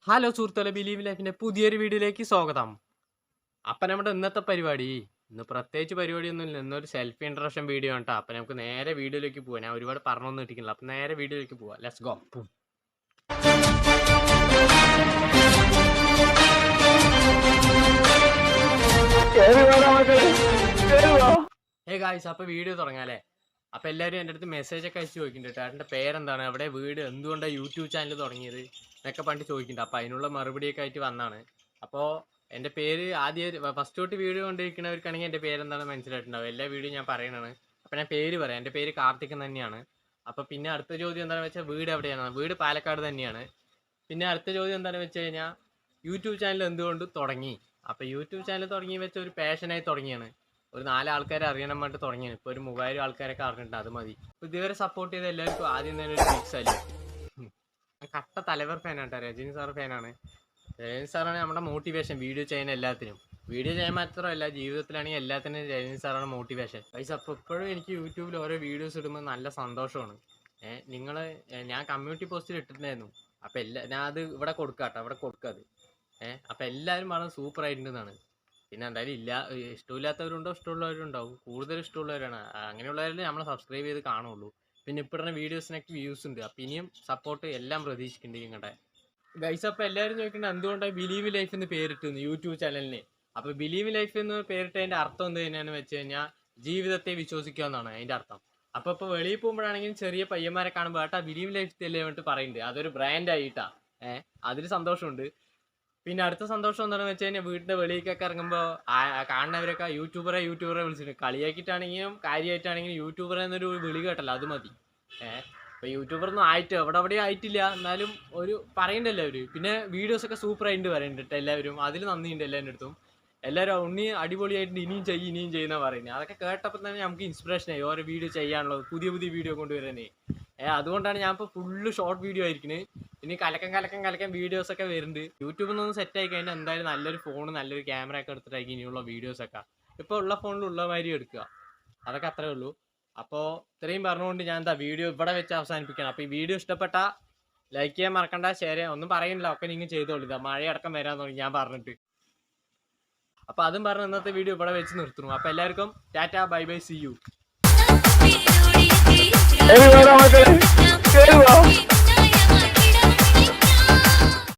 Hello സുഹൃത്തുക്കളെ, believe ലൈഫിന്റെ പുതിയൊരു വീഡിയോയിലേക്ക് സ്വാഗതം. അപ്പം നമ്മുടെ ഇന്നത്തെ പരിപാടി ഇന്ന് പ്രത്യേകിച്ച് പരിപാടിയൊന്നുമില്ല, ഇന്നൊരു സെൽഫി ഇൻട്രഡക്ഷൻ വീഡിയോ ആണ് കേട്ടോ. അപ്പം നമുക്ക് നേരെ വീഡിയോയിലേക്ക് പോവാം. ഞാൻ ഒരുപാട് പറഞ്ഞൊന്നും ഇട്ടിട്ടില്ല, അപ്പം നേരെ വീഡിയോയിലേക്ക് പോവാം. Let's go. ഹേ ഗായ്സ്, അപ്പോൾ വീഡിയോ തുടങ്ങാല്ലേ. അപ്പോൾ എല്ലാവരും എൻ്റെ അടുത്ത് മെസ്സേജ് ഒക്കെ അയച്ച് ചോദിക്കുന്നുണ്ട്, ചേട്ടൻ്റെ പേരെന്താണ്, എവിടെ വീട്, എന്തുകൊണ്ടാണ് യൂട്യൂബ് ചാനൽ തുടങ്ങിയത് എന്നൊക്കെ പറഞ്ഞിട്ട് ചോദിക്കുന്നുണ്ട്. അപ്പോൾ അതിനുള്ള മറുപടിയൊക്കെ ആയിട്ട് വന്നാണ്. അപ്പോൾ എൻ്റെ പേര് ആദ്യം ഫസ്റ്റ് തൊട്ട് വീഡിയോ കൊണ്ടിരിക്കുന്നവർക്കാണെങ്കിൽ എൻ്റെ പേരെന്താണെന്ന് മനസ്സിലായിട്ടുണ്ടാവും. എല്ലാ വീഡിയോ ഞാൻ പറയണതാണ്. അപ്പോൾ ഞാൻ പേര് പറയാം. എൻ്റെ പേര് കാർത്തികൻ തന്നെയാണ്. അപ്പോൾ പിന്നെ അടുത്ത ചോദ്യം എന്താണെന്ന് വെച്ചാൽ വീട് എവിടെയാണ്? വീട് പാലക്കാട് തന്നെയാണ്. പിന്നെ അടുത്ത ചോദ്യം എന്താണെന്ന് വെച്ച് കഴിഞ്ഞാൽ യൂട്യൂബ് ചാനൽ എന്തുകൊണ്ട് തുടങ്ങി? അപ്പോൾ യൂട്യൂബ് ചാനൽ തുടങ്ങി വെച്ച ഒരു പാഷനായി തുടങ്ങിയാണ്. ഒരു 4 ആൾക്കാരെ അറിയണം വേണ്ടി തുടങ്ങിയാണ്. ഇപ്പോൾ ഒരു 3000 ആൾക്കാരൊക്കെ അറിഞ്ഞിട്ടുണ്ട്, അത് മതി. ഇപ്പോൾ ഇതുവരെ സപ്പോർട്ട് ചെയ്ത എല്ലാവർക്കും ആദ്യം തന്നെ ഒരു ഫിക്സ് ആയി. കട്ട തലവർ ഫാനാണ് കേട്ടോ, രജനി സാർ ഫാനാണ്. രജനി സാറാണ് നമ്മുടെ മോട്ടിവേഷൻ വീഡിയോ ചെയ്യാൻ എല്ലാത്തിനും. വീഡിയോ ചെയ്യാൻ മാത്രമല്ല, ജീവിതത്തിലാണെങ്കിൽ എല്ലാത്തിനും രജനി സാറാണ് മോട്ടിവേഷൻ. പൈസ അപ്പോൾ ഇപ്പോഴും എനിക്ക് യൂട്യൂബിൽ ഓരോ വീഡിയോസ് ഇടുമ്പോൾ നല്ല സന്തോഷമാണ്. ഞാൻ കമ്മ്യൂണിറ്റി പോസ്റ്റിൽ ഇട്ടിട്ടുണ്ടായിരുന്നു. അപ്പോൾ ഞാൻ അത് ഇവിടെ കൊടുക്കാം കേട്ടോ, അവിടെ കൊടുക്കാത്. അപ്പോൾ എല്ലാവരും പറഞ്ഞത് സൂപ്പർ ആയിട്ടുണ്ടെന്നാണ്. പിന്നെ എന്തായാലും ഇഷ്ടമില്ലാത്തവരുണ്ടോ, ഇഷ്ടമുള്ളവരുണ്ടാവും. കൂടുതൽ ഇഷ്ടമുള്ളവരാണ്, അങ്ങനെയുള്ളവരല്ലേ നമ്മളെ സബ്സ്ക്രൈബ് ചെയ്ത് കാണുള്ളൂ. പിന്നെ ഇപ്പോൾ ഇടുന്ന വീഡിയോസിനൊക്കെ വ്യൂസ് ഉണ്ട്. അപ്പം ഇനിയും സപ്പോർട്ട് എല്ലാം പ്രതീക്ഷിക്കുന്നുണ്ട് നിങ്ങളുടെ ഗൈസ്. അപ്പോൾ എല്ലാവരും ചോദിക്കുന്നത് എന്തുകൊണ്ടാണ് ബിലീവ് ലൈഫ് എന്ന് പേരിട്ടുന്നു യൂട്യൂബ് ചാനലിന്. അപ്പോൾ ബിലീവ് ലൈഫ് എന്ന് പേരിട്ടതിൻ്റെ അർത്ഥം എന്ത് തന്നെയാണെന്ന് വെച്ച് കഴിഞ്ഞാൽ ജീവിതത്തെ വിശ്വസിക്കുക എന്നാണ് അതിൻ്റെ അർത്ഥം. അപ്പോൾ ഇപ്പോൾ വെളിയിൽ പോകുമ്പോഴാണെങ്കിലും ചെറിയ പയ്യന്മാരെ കാണുമ്പോൾ ഏട്ടാ ബിലീവ് ലൈഫ് അല്ലേ വേണ്ടിട്ട് പറയുന്നുണ്ട്. അതൊരു ബ്രാൻഡായിട്ടാ. അതിൽ സന്തോഷമുണ്ട്. പിന്നെ അടുത്ത സന്തോഷം എന്താണെന്ന് വെച്ച് കഴിഞ്ഞാൽ വീടിൻ്റെ വെളിയിലേക്കൊക്കെ ഇറങ്ങുമ്പോൾ കാണുന്നവരൊക്കെ യൂട്യൂബറെ വിളിച്ചിട്ട് കളിയാക്കിയിട്ടാണെങ്കിലും കാര്യമായിട്ടാണെങ്കിലും യൂട്യൂബറെ എന്നൊരു വിളി കേട്ടല്ലോ, അത് മതി. ഇപ്പോൾ യൂട്യൂബറൊന്നും ആയിട്ട് എവിടെ ആയിട്ടില്ല, എന്നാലും ഒരു പറയണ്ടല്ലോ അവർ. പിന്നെ വീഡിയോസൊക്കെ സൂപ്പറായിട്ട് പറയുന്നുണ്ട് എല്ലാവരും, അതിൽ നന്ദിയുണ്ട് എല്ലാവരുടെ അടുത്തും. എല്ലാവരും ഉണ്ണി അടിപൊളിയായിട്ട് ഇനിയും ചെയ്യുന്ന പറയുന്നത്. അതൊക്കെ കേട്ടപ്പോൾ തന്നെ നമുക്ക് ഇൻസ്പിറേഷനായി ഓരോ വീഡിയോ ചെയ്യാനുള്ളത്, പുതിയ വീഡിയോ കൊണ്ടുവരാനേ. അതുകൊണ്ടാണ് ഞാൻ ഇപ്പോൾ ഫുള്ള് ഷോർട്ട് വീഡിയോ ആയിരിക്കുന്നത്. ഇനി കലക്കൻ വീഡിയോസൊക്കെ വരുന്നുണ്ട്. യൂട്യൂബിൽ നിന്ന് സെറ്റ് ആയി കഴിഞ്ഞാൽ എന്തായാലും നല്ലൊരു ഫോൺ, നല്ലൊരു ക്യാമറ ഒക്കെ എടുത്തിട്ടായിരിക്കും ഇനിയുള്ള വീഡിയോസൊക്കെ. ഇപ്പോൾ ഉള്ള ഫോണിൽ ഉള്ള മാതിരി എടുക്കുക, അതൊക്കെ അത്രേ ഉള്ളൂ. അപ്പോൾ ഇത്രയും പറഞ്ഞുകൊണ്ട് ഞാൻ വീഡിയോ ഇവിടെ വെച്ച് അവസാനിപ്പിക്കണം. അപ്പോൾ ഈ വീഡിയോ ഇഷ്ടപ്പെട്ടാൽ ലൈക്ക് ചെയ്യാൻ മറക്കണ്ട, ഷെയർ ചെയ്യാൻ ഒന്നും പറയുന്നില്ല, ഒക്കെ നിങ്ങൾ ചെയ്തോളൂ. ഇതാ മഴയടക്കം വരാൻ തുടങ്ങി ഞാൻ പറഞ്ഞിട്ട്. അപ്പോൾ അതും പറഞ്ഞ് ഇന്നത്തെ വീഡിയോ ഇവിടെ വെച്ച് നിർത്തുന്നു. അപ്പോൾ എല്ലാവർക്കും tata, bye bye, see U.